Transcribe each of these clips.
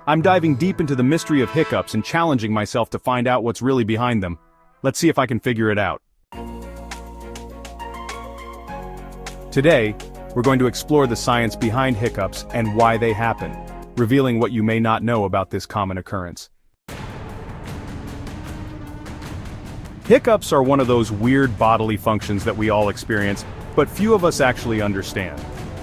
I'm diving deep into the mystery of hiccups and challenging myself to find out what's really behind them. Let's see if I can figure it out. Today, we're going to explore the science behind hiccups and why they happen, revealing what you may not know about this common occurrence. Hiccups are one of those weird bodily functions that we all experience, but few of us actually understand.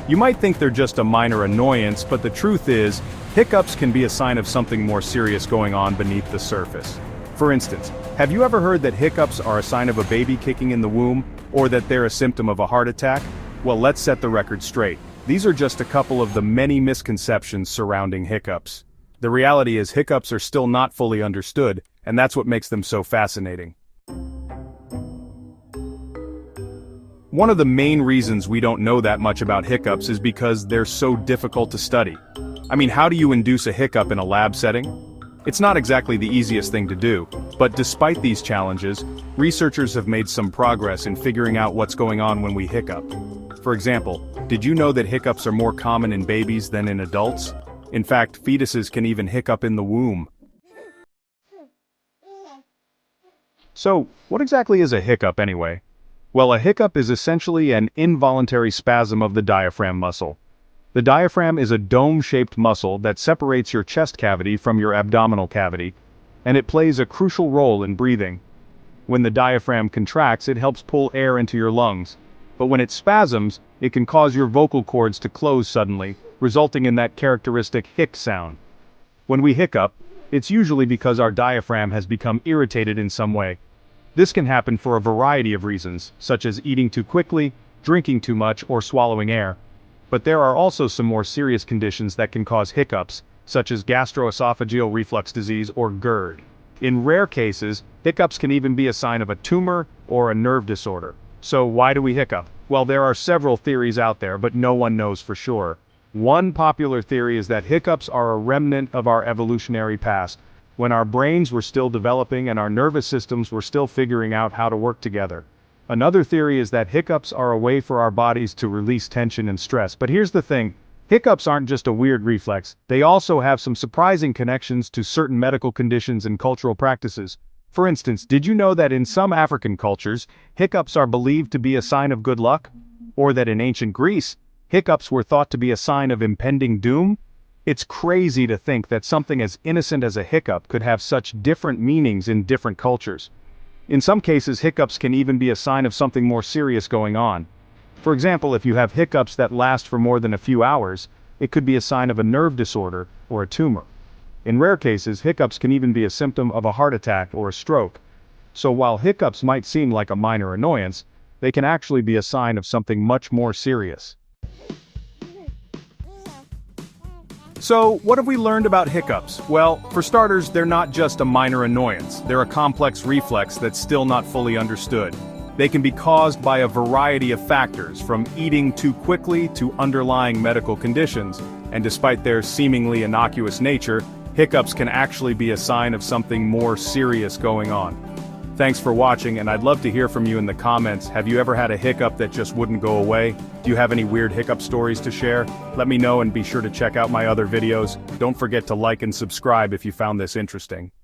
You might think they're just a minor annoyance, but the truth is, hiccups can be a sign of something more serious going on beneath the surface. For instance, have you ever heard that hiccups are a sign of a baby kicking in the womb, or that they're a symptom of a heart attack? Well, let's set the record straight. These are just a couple of the many misconceptions surrounding hiccups. The reality is hiccups are still not fully understood, and that's what makes them so fascinating. One of the main reasons we don't know that much about hiccups is because they're so difficult to study. I mean, how do you induce a hiccup in a lab setting? It's not exactly the easiest thing to do, but despite these challenges, researchers have made some progress in figuring out what's going on when we hiccup. For example, did you know that hiccups are more common in babies than in adults? In fact, fetuses can even hiccup in the womb. So, what exactly is a hiccup anyway? Well, a hiccup is essentially an involuntary spasm of the diaphragm muscle. The diaphragm is a dome-shaped muscle that separates your chest cavity from your abdominal cavity, and it plays a crucial role in breathing. When the diaphragm contracts, it helps pull air into your lungs. But when it spasms, it can cause your vocal cords to close suddenly, resulting in that characteristic hic sound. When we hiccup, it's usually because our diaphragm has become irritated in some way. This can happen for a variety of reasons, such as eating too quickly, drinking too much, or swallowing air. But there are also some more serious conditions that can cause hiccups, such as gastroesophageal reflux disease or GERD. In rare cases, hiccups can even be a sign of a tumor or a nerve disorder. So why do we hiccup? Well, there are several theories out there, but no one knows for sure. One popular theory is that hiccups are a remnant of our evolutionary past, when our brains were still developing and our nervous systems were still figuring out how to work together. Another theory is that hiccups are a way for our bodies to release tension and stress. But here's the thing, hiccups aren't just a weird reflex, they also have some surprising connections to certain medical conditions and cultural practices. For instance, did you know that in some African cultures, hiccups are believed to be a sign of good luck? Or that in ancient Greece, hiccups were thought to be a sign of impending doom? It's crazy to think that something as innocent as a hiccup could have such different meanings in different cultures. In some cases, hiccups can even be a sign of something more serious going on. For example, if you have hiccups that last for more than a few hours, it could be a sign of a nerve disorder or a tumor. In rare cases, hiccups can even be a symptom of a heart attack or a stroke. So while hiccups might seem like a minor annoyance, they can actually be a sign of something much more serious. So, what have we learned about hiccups? Well, for starters, they're not just a minor annoyance. They're a complex reflex that's still not fully understood. They can be caused by a variety of factors, from eating too quickly to underlying medical conditions. And despite their seemingly innocuous nature, hiccups can actually be a sign of something more serious going on. Thanks for watching, and I'd love to hear from you in the comments. Have you ever had a hiccup that just wouldn't go away? Do you have any weird hiccup stories to share? Let me know, and be sure to check out my other videos. Don't forget to like and subscribe if you found this interesting.